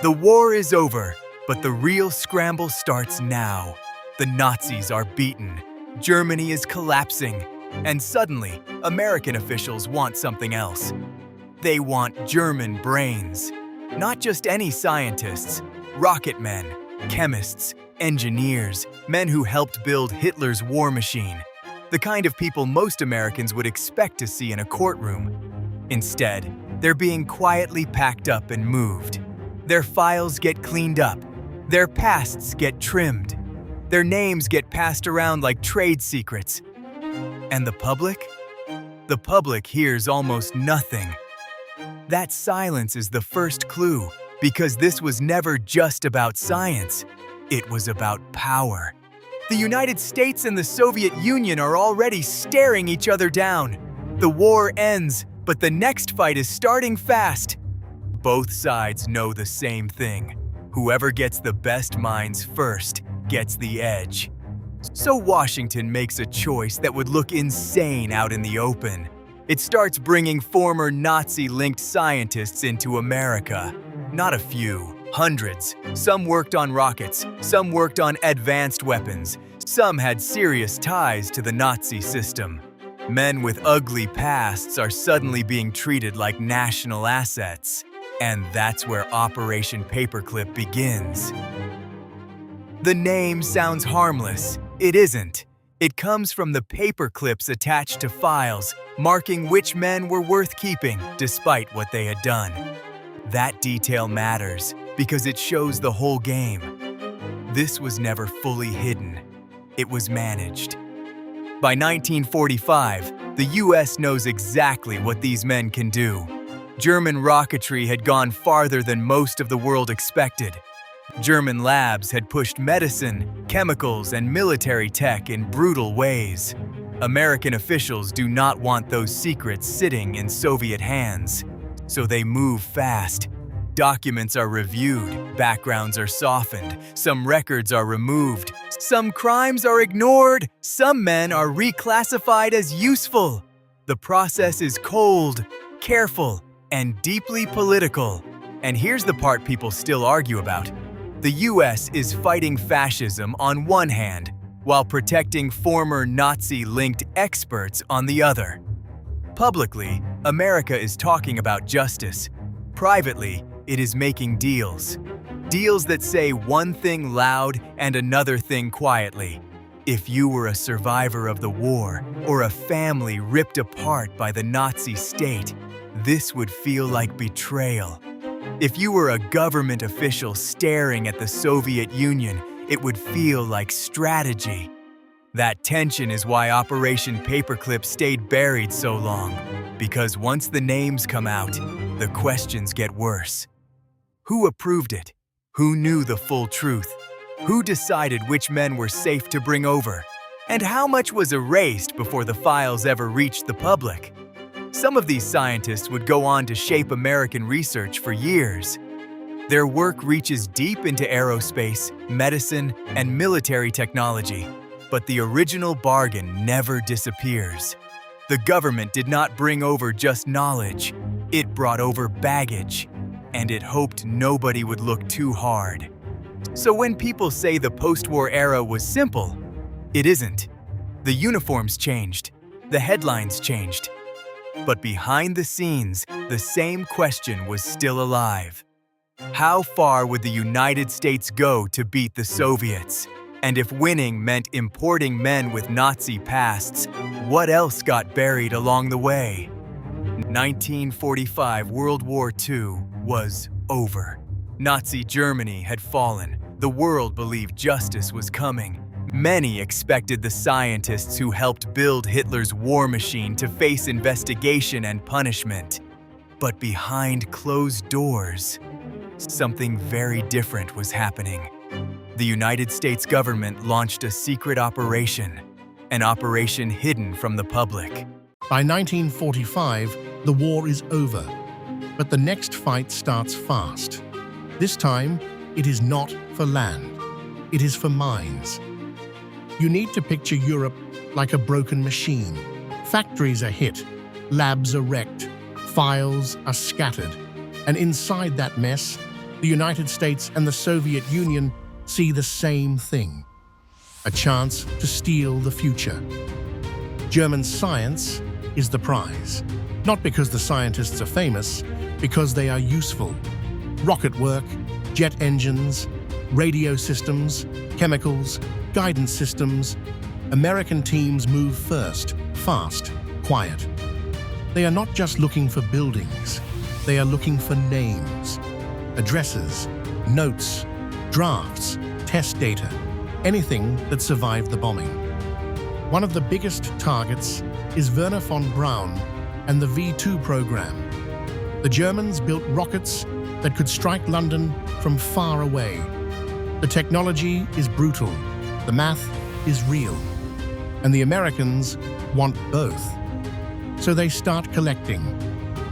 The war is over, but the real scramble starts now. The Nazis are beaten, Germany is collapsing, and suddenly, American officials want something else. They want German brains. Not just any scientists, rocket men, chemists, engineers, men who helped build Hitler's war machine. The kind of people most Americans would expect to see in a courtroom. Instead, they're being quietly packed up and moved. Their files get cleaned up. Their pasts get trimmed. Their names get passed around like trade secrets. And the public? The public hears almost nothing. That silence is the first clue, because this was never just about science. It was about power. The United States and the Soviet Union are already staring each other down. The war ends, but the next fight is starting fast. Both sides know the same thing. Whoever gets the best minds first gets the edge. So Washington makes a choice that would look insane out in the open. It starts bringing former Nazi-linked scientists into America. Not a few, hundreds. Some worked on rockets, some worked on advanced weapons, some had serious ties to the Nazi system. Men with ugly pasts are suddenly being treated like national assets. And that's where Operation Paperclip begins. The name sounds harmless. It isn't. It comes from the paper clips attached to files, marking which men were worth keeping despite what they had done. That detail matters because it shows the whole game. This was never fully hidden. It was managed. By 1945, the US knows exactly what these men can do. German rocketry had gone farther than most of the world expected. German labs had pushed medicine, chemicals, and military tech in brutal ways. American officials do not want those secrets sitting in Soviet hands. So they move fast. Documents are reviewed, backgrounds are softened, some records are removed, some crimes are ignored, some men are reclassified as useful. The process is cold, careful, and deeply political. And here's the part people still argue about. The US is fighting fascism on one hand, while protecting former Nazi-linked experts on the other. Publicly, America is talking about justice. Privately, it is making deals. Deals that say one thing loud and another thing quietly. If you were a survivor of the war, or a family ripped apart by the Nazi state, this would feel like betrayal. If you were a government official staring at the Soviet Union, it would feel like strategy. That tension is why Operation Paperclip stayed buried so long, because once the names come out, the questions get worse. Who approved it? Who knew the full truth? Who decided which men were safe to bring over? And how much was erased before the files ever reached the public? Some of these scientists would go on to shape American research for years. Their work reaches deep into aerospace, medicine, and military technology, but the original bargain never disappears. The government did not bring over just knowledge, it brought over baggage, and it hoped nobody would look too hard. So when people say the post-war era was simple, it isn't. The uniforms changed, the headlines changed. But behind the scenes, the same question was still alive. How far would the United States go to beat the Soviets? And if winning meant importing men with Nazi pasts, what else got buried along the way? 1945 World War II was over. Nazi Germany had fallen. The world believed justice was coming. Many expected the scientists who helped build Hitler's war machine to face investigation and punishment. But behind closed doors, something very different was happening. The United States government launched a secret operation, an operation hidden from the public. By 1945, the war is over, but the next fight starts fast. This time, it is not for land, it is for minds. You need to picture Europe like a broken machine. Factories are hit, labs are wrecked, files are scattered, and inside that mess, The United States and the Soviet Union see the same thing: a chance to steal the future. German science is the prize, not because the scientists are famous, because they are useful. Rocket work, jet engines, radio systems, chemicals, guidance systems. American teams move first, fast, quiet. They are not just looking for buildings, they are looking for names, addresses, notes, drafts, test data, anything that survived the bombing. One of the biggest targets is Werner von Braun and the V2 program. The Germans built rockets that could strike London from far away. The technology is brutal, the math is real, and the Americans want both. So they start collecting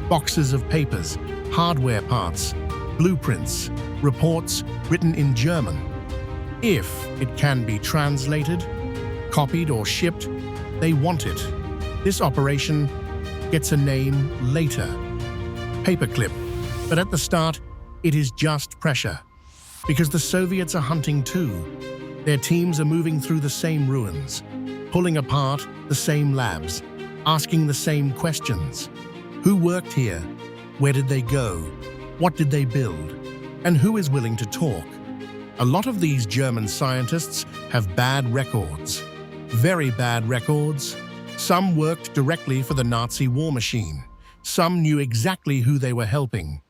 boxes of papers, hardware parts, blueprints, reports written in German. If it can be translated, copied or shipped, they want it. This operation gets a name later: Paperclip. But at the start, it is just pressure. Because the Soviets are hunting too. Their teams are moving through the same ruins, pulling apart the same labs, asking the same questions. Who worked here? Where did they go? What did they build? And who is willing to talk? A lot of these German scientists have bad records. Very bad records. Some worked directly for the Nazi war machine. Some knew exactly who they were helping.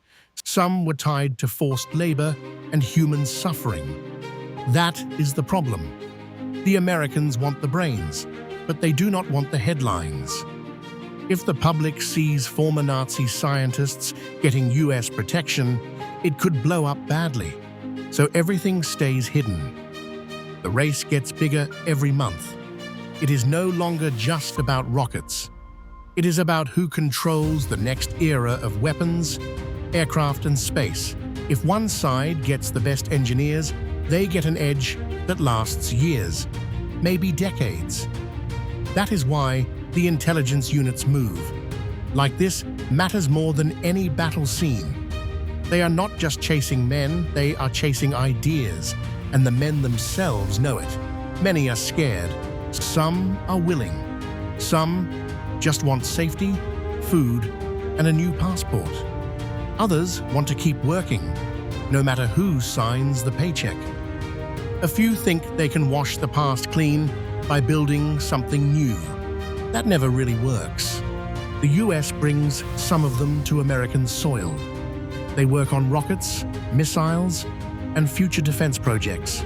Some were tied to forced labor and human suffering. That is the problem. The Americans want the brains, but they do not want the headlines. If the public sees former Nazi scientists getting US protection, it could blow up badly. So everything stays hidden. The race gets bigger every month. It is no longer just about rockets. It is about who controls the next era of weapons, aircraft, and space. If one side gets the best engineers, they get an edge that lasts years, maybe decades. That is why the intelligence units move. Like this matters more than any battle scene. They are not just chasing men, they are chasing ideas, and the men themselves know it. Many are scared. Some are willing. Some just want safety, food, and a new passport. Others want to keep working, no matter who signs the paycheck. A few think they can wash the past clean by building something new. That never really works. The US brings some of them to American soil. They work on rockets, missiles, and future defense projects.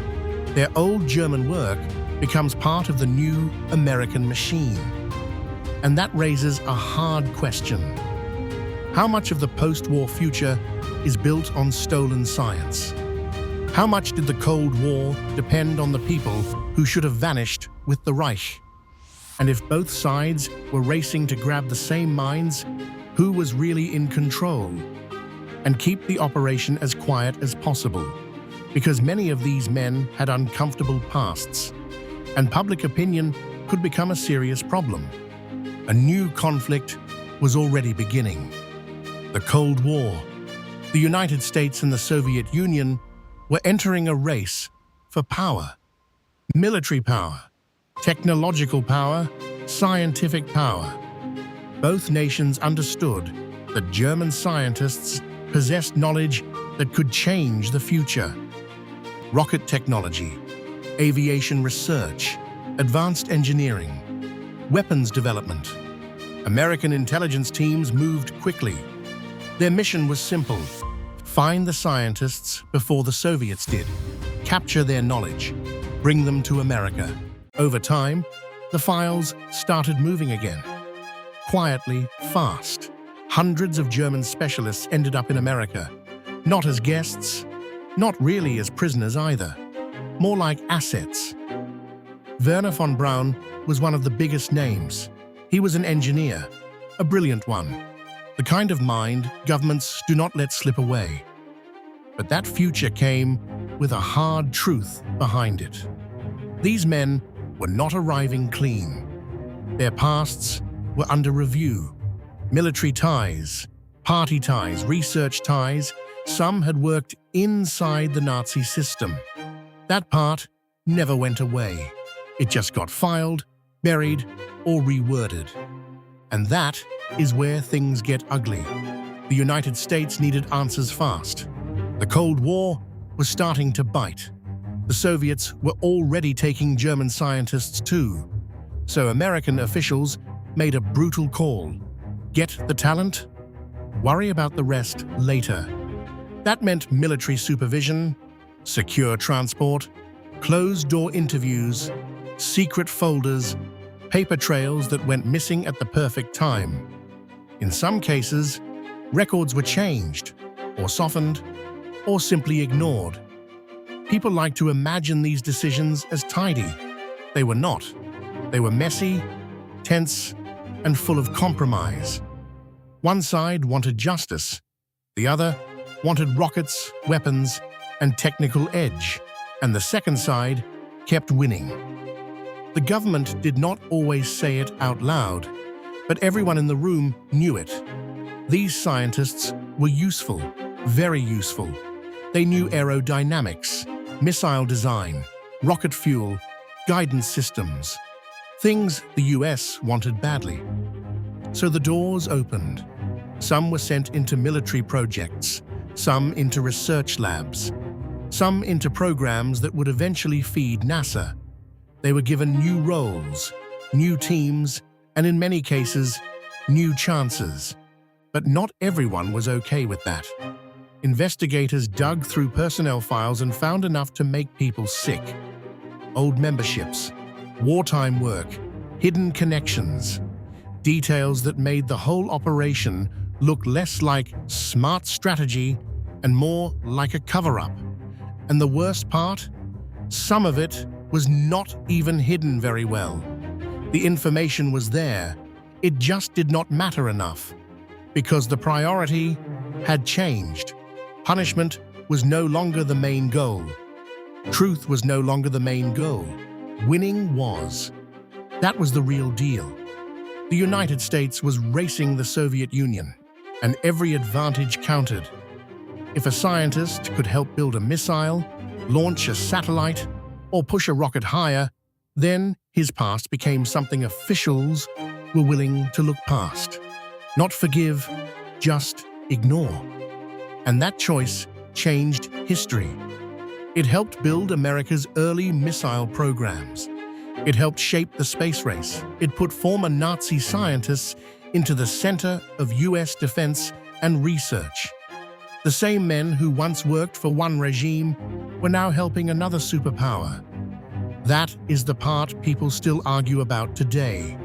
Their old German work becomes part of the new American machine. And that raises a hard question. How much of the post-war future is built on stolen science? How much did the Cold War depend on the people who should have vanished with the Reich? And if both sides were racing to grab the same minds, who was really in control? And keep the operation as quiet as possible, because many of these men had uncomfortable pasts, and public opinion could become a serious problem. A new conflict was already beginning. The Cold War. The United States and the Soviet Union were entering a race for power. Military power, technological power, scientific power. Both nations understood that German scientists possessed knowledge that could change the future. Rocket technology, aviation research, advanced engineering, weapons development. American intelligence teams moved quickly. Their mission was simple: find the scientists before the Soviets did, capture their knowledge, bring them to America. Over time, the files started moving again. Quietly, fast. Hundreds of German specialists ended up in America, not as guests, not really as prisoners either, more like assets. Werner von Braun was one of the biggest names. He was an engineer, a brilliant one, the kind of mind governments do not let slip away. But that future came with a hard truth behind it. These men were not arriving clean. Their pasts were under review. Military ties, party ties, research ties, Some had worked inside the Nazi system. That part never went away. It just got filed, buried, or reworded. And that is where things get ugly. The United States needed answers fast. The Cold War was starting to bite. The Soviets were already taking German scientists too. So American officials made a brutal call. Get the talent, worry about the rest later. That meant military supervision, secure transport, closed-door interviews, secret folders, paper trails that went missing at the perfect time. In some cases, records were changed, or softened, or simply ignored. People like to imagine these decisions as tidy. They were not. They were messy, tense, and full of compromise. One side wanted justice. The other wanted rockets, weapons, and technical edge. And the second side kept winning. The government did not always say it out loud, but everyone in the room knew it. These scientists were useful, very useful. They knew aerodynamics, missile design, rocket fuel, guidance systems, things the US wanted badly. So the doors opened. Some were sent into military projects, some into research labs, some into programs that would eventually feed NASA. They were given new roles, new teams, and in many cases, new chances. But not everyone was okay with that. Investigators dug through personnel files and found enough to make people sick. Old memberships, wartime work, hidden connections, details that made the whole operation look less like smart strategy and more like a cover-up. And the worst part? Some of it was not even hidden very well. The information was there. It just did not matter enough. Because the priority had changed. Punishment was no longer the main goal. Truth was no longer the main goal. Winning was. That was the real deal. The United States was racing the Soviet Union, and every advantage counted. If a scientist could help build a missile, launch a satellite, or push a rocket higher, then his past became something officials were willing to look past. Not forgive, just ignore. And that choice changed history. It helped build America's early missile programs. It helped shape the space race. It put former Nazi scientists into the center of US defense and research. The same men who once worked for one regime were now helping another superpower. That is the part people still argue about today.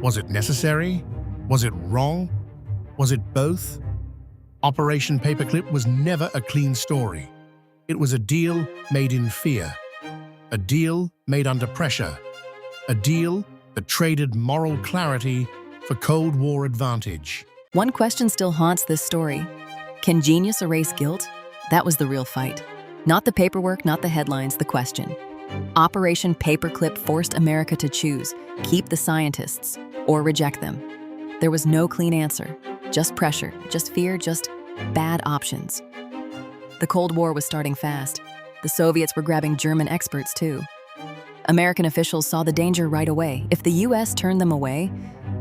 Was it necessary? Was it wrong? Was it both? Operation Paperclip was never a clean story. It was a deal made in fear. A deal made under pressure. A deal that traded moral clarity for Cold War advantage. One question still haunts this story. Can genius erase guilt? That was the real fight. Not the paperwork, not the headlines, the question. Operation Paperclip forced America to choose, keep the scientists, or reject them. There was no clean answer. Just pressure, just fear, just bad options. The Cold War was starting fast. The Soviets were grabbing German experts too. American officials saw the danger right away. If the US turned them away,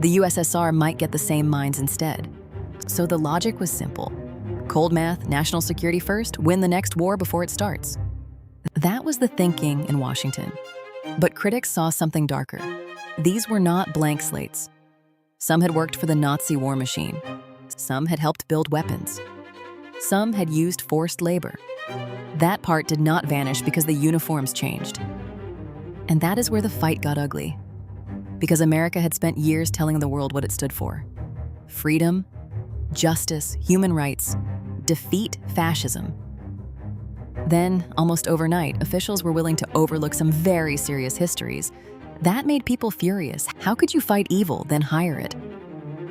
the USSR might get the same minds instead. So the logic was simple. Cold math, national security first, win the next war before it starts. That was the thinking in Washington. But critics saw something darker. These were not blank slates. Some had worked for the Nazi war machine. Some had helped build weapons. Some had used forced labor. That part did not vanish because the uniforms changed. And that is where the fight got ugly. Because America had spent years telling the world what it stood for. Freedom, justice, human rights, defeat fascism. Then, almost overnight, officials were willing to overlook some very serious histories. That made people furious. How could you fight evil, then hire it?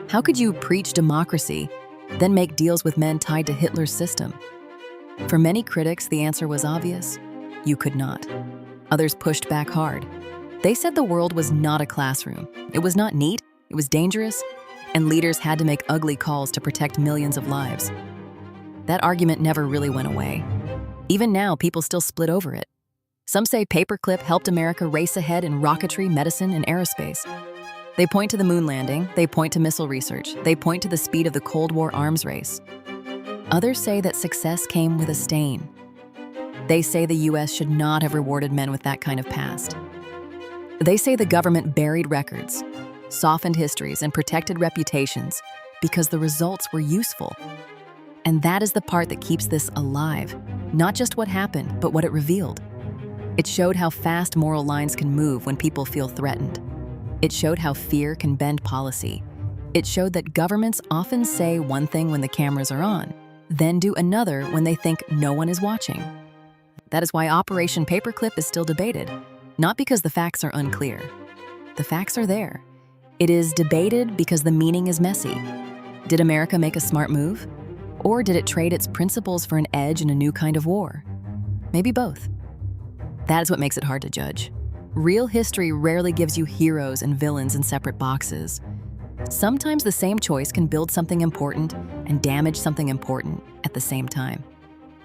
How could you preach democracy, then make deals with men tied to Hitler's system? For many critics, the answer was obvious. You could not. Others pushed back hard. They said the world was not a classroom. It was not neat, it was dangerous, and leaders had to make ugly calls to protect millions of lives. that argument never really went away. Even now, people still split over it. Some say Paperclip helped America race ahead in rocketry, medicine, and aerospace. They point to the moon landing, they point to missile research, they point to the speed of the Cold War arms race. Others say that success came with a stain. They say the US should not have rewarded men with that kind of past. They say the government buried records, softened histories, and protected reputations because the results were useful. And that is the part that keeps this alive, not just what happened, but what it revealed. It showed how fast moral lines can move when people feel threatened. It showed how fear can bend policy. It showed that governments often say one thing when the cameras are on, then do another when they think no one is watching. That is why Operation Paperclip is still debated, not because the facts are unclear. The facts are there. It is debated because the meaning is messy. Did America make a smart move? Or did it trade its principles for an edge in a new kind of war? Maybe both. That is what makes it hard to judge. Real history rarely gives you heroes and villains in separate boxes. Sometimes the same choice can build something important and damage something important at the same time.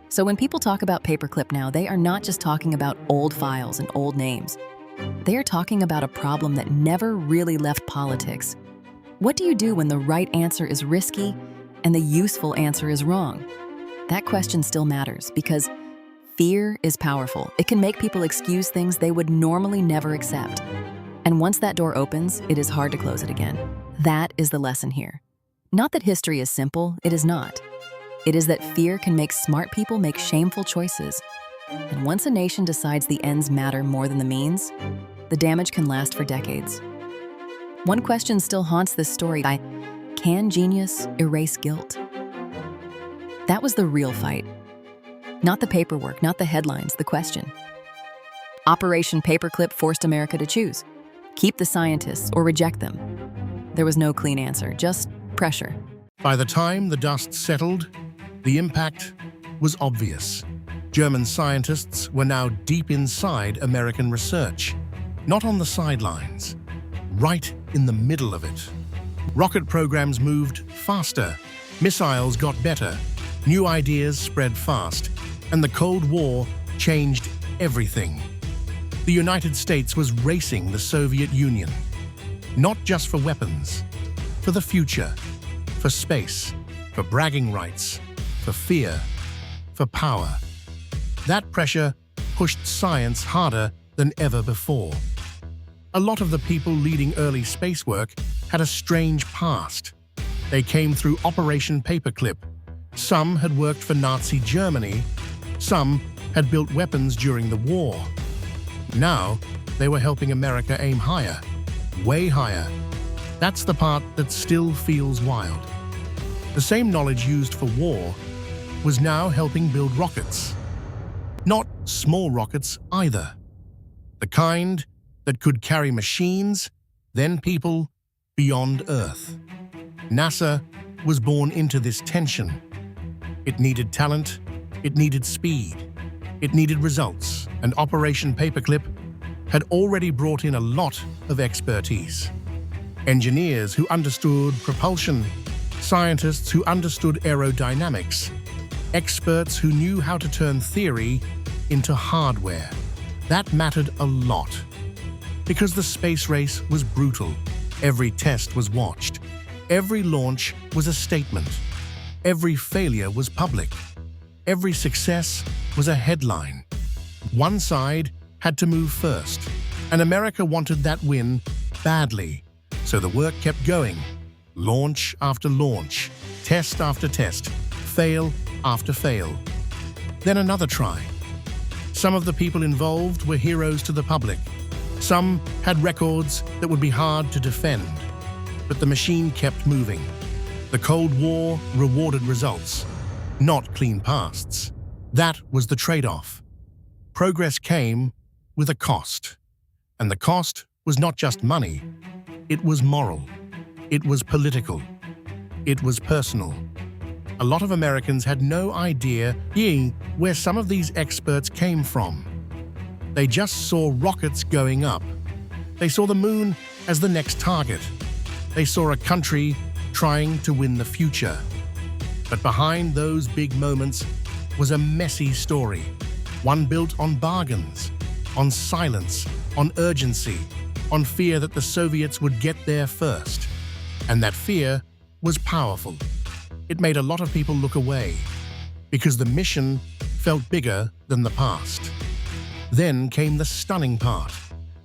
So when people talk about Paperclip now, they are not just talking about old files and old names. They are talking about a problem that never really left politics. What do you do when the right answer is risky and the useful answer is wrong? That question still matters because fear is powerful. It can make people excuse things they would normally never accept. And once that door opens, it is hard to close it again. That is the lesson here. Not that history is simple, it is not. It is that fear can make smart people make shameful choices. And once a nation decides the ends matter more than the means, the damage can last for decades. One question still haunts this story. Can genius erase guilt? That was the real fight. Not the paperwork, not the headlines, the question. Operation Paperclip forced America to choose. Keep the scientists or reject them. There was no clean answer, just pressure. By the time the dust settled, the impact was obvious. German scientists were now deep inside American research, not on the sidelines, right in the middle of it. Rocket programs moved faster, missiles got better, new ideas spread fast, and the Cold War changed everything. The United States was racing the Soviet Union, not just for weapons, for the future, for space, for bragging rights, for fear, for power. That pressure pushed science harder than ever before. A lot of the people leading early space work had a strange past. They came through Operation Paperclip. Some had worked for Nazi Germany. Some had built weapons during the war. Now, they were helping America aim higher, way higher. That's the part that still feels wild. The same knowledge used for war was now helping build rockets. Not small rockets either. The kind that could carry machines, then people, beyond Earth. NASA was born into this tension. It needed talent, it needed speed, it needed results, and Operation Paperclip had already brought in a lot of expertise. Engineers who understood propulsion, scientists who understood aerodynamics, experts who knew how to turn theory into hardware. That mattered a lot. Because the space race was brutal. Every test was watched. Every launch was a statement. Every failure was public. Every success was a headline. One side had to move first, and America wanted that win badly. So the work kept going. Launch after launch, test after test, fail after fail. Then another try. Some of the people involved were heroes to the public. Some had records that would be hard to defend. But the machine kept moving. The Cold War rewarded results, not clean pasts. That was the trade-off. Progress came with a cost. And the cost was not just money. It was moral. It was political. It was personal. A lot of Americans had no idea where some of these experts came from. They just saw rockets going up. They saw the moon as the next target. They saw a country trying to win the future. But behind those big moments was a messy story, one built on bargains, on silence, on urgency, on fear that the Soviets would get there first. And that fear was powerful. It made a lot of people look away, because the mission felt bigger than the past. Then came the stunning part.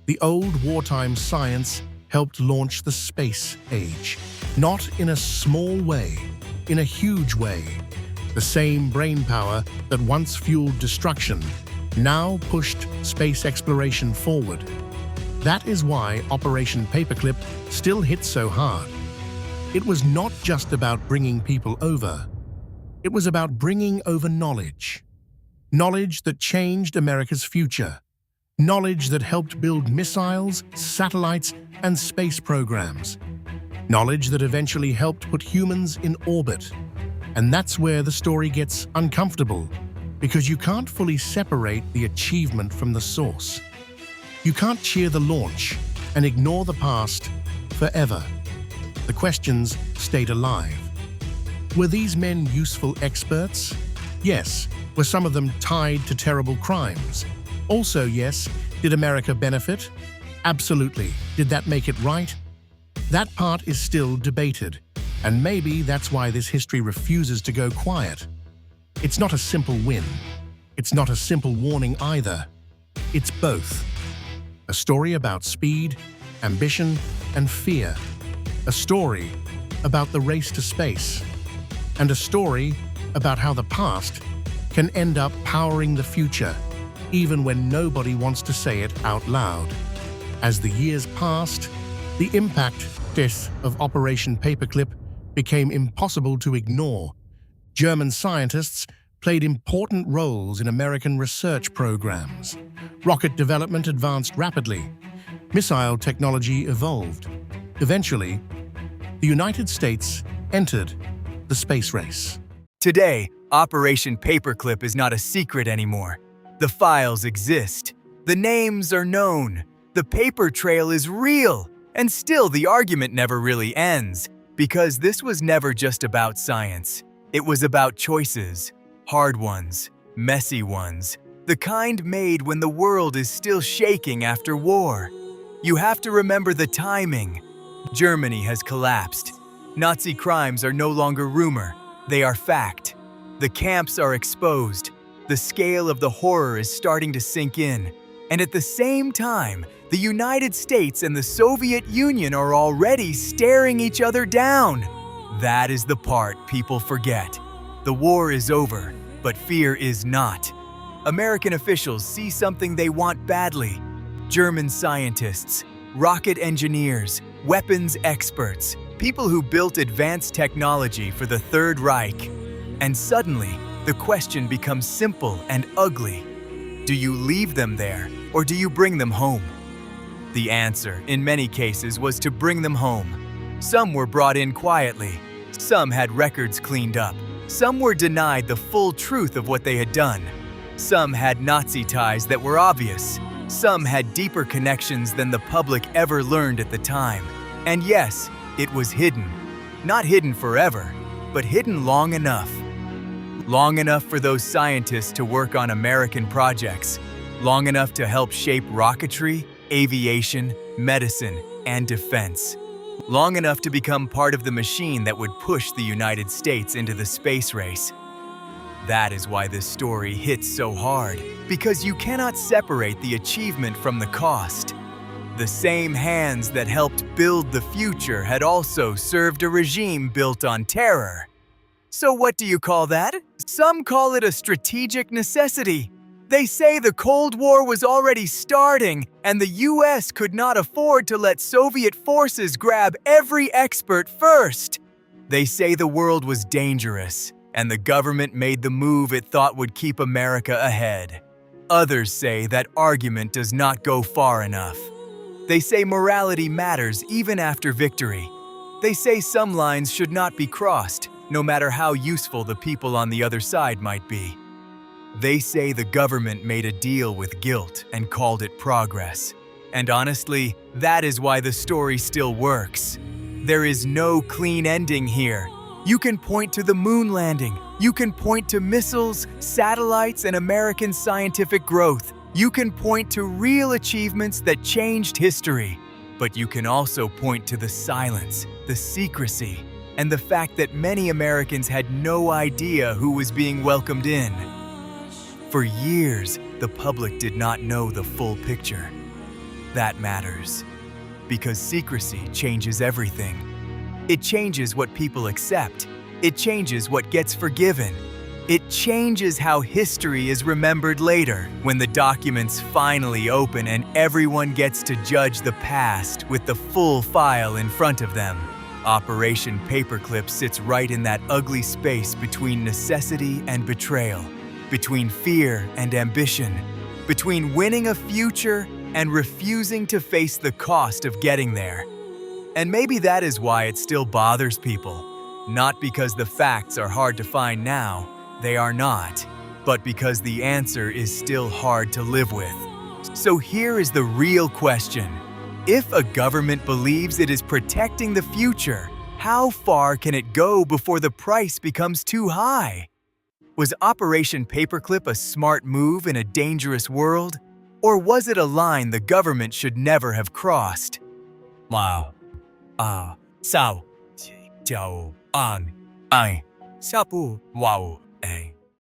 The old wartime science helped launch the space age. Not in a small way, in a huge way. The same brainpower that once fueled destruction now pushed space exploration forward. That is why Operation Paperclip still hit so hard. It was not just about bringing people over. It was about bringing over knowledge. Knowledge that changed America's future. Knowledge that helped build missiles, satellites, and space programs. Knowledge that eventually helped put humans in orbit. And that's where the story gets uncomfortable, because you can't fully separate the achievement from the source. You can't cheer the launch and ignore the past forever. The questions stayed alive. Were these men useful experts? Yes. Were some of them tied to terrible crimes? Also, yes. Did America benefit? Absolutely. Did that make it right? That part is still debated, and maybe that's why this history refuses to go quiet. It's not a simple win. It's not a simple warning either. It's both. A story about speed, ambition, and fear. A story about the race to space. And a story about how the past can end up powering the future, even when nobody wants to say it out loud. As the years passed, the impact of Operation Paperclip became impossible to ignore. German scientists played important roles in American research programs. Rocket development advanced rapidly. Missile technology evolved. Eventually, the United States entered the space race. Today, Operation Paperclip is not a secret anymore. The files exist. The names are known. The paper trail is real. And still, the argument never really ends, because this was never just about science. It was about choices. Hard ones, messy ones, the kind made when the world is still shaking after war. You have to remember the timing. Germany has collapsed. Nazi crimes are no longer rumor, they are fact. The camps are exposed. The scale of the horror is starting to sink in. And at the same time, the United States and the Soviet Union are already staring each other down. That is the part people forget. The war is over, but fear is not. American officials see something they want badly. German scientists, rocket engineers, weapons experts, people who built advanced technology for the Third Reich. And suddenly, the question becomes simple and ugly. Do you leave them there, or do you bring them home? The answer, in many cases, was to bring them home. Some were brought in quietly. Some had records cleaned up. Some were denied the full truth of what they had done. Some had Nazi ties that were obvious. Some had deeper connections than the public ever learned at the time. And yes, it was hidden. Not hidden forever, but hidden long enough. Long enough for those scientists to work on American projects. Long enough to help shape rocketry, aviation, medicine, and defense. Long enough to become part of the machine that would push the United States into the space race. That is why this story hits so hard, because you cannot separate the achievement from the cost. The same hands that helped build the future had also served a regime built on terror. So what do you call that? Some call it a strategic necessity. They say the Cold War was already starting, and the US could not afford to let Soviet forces grab every expert first. They say the world was dangerous, and the government made the move it thought would keep America ahead. Others say that argument does not go far enough. They say morality matters even after victory. They say some lines should not be crossed, no matter how useful the people on the other side might be. They say the government made a deal with guilt and called it progress. And honestly, that is why the story still works. There is no clean ending here. You can point to the moon landing. You can point to missiles, satellites, and American scientific growth. You can point to real achievements that changed history. But you can also point to the silence, the secrecy, and the fact that many Americans had no idea who was being welcomed in. For years, the public did not know the full picture. That matters, because secrecy changes everything. It changes what people accept. It changes what gets forgiven. It changes how history is remembered later, when the documents finally open and everyone gets to judge the past with the full file in front of them. Operation Paperclip sits right in that ugly space between necessity and betrayal, between fear and ambition, between winning a future and refusing to face the cost of getting there. And maybe that is why it still bothers people. Not because the facts are hard to find now, they are not, but because the answer is still hard to live with. So here is the real question. If a government believes it is protecting the future, how far can it go before the price becomes too high? Was Operation Paperclip a smart move in a dangerous world? Or was it a line the government should never have crossed? Wow. Sao. Chào. An. Ai. Sapu. Wow.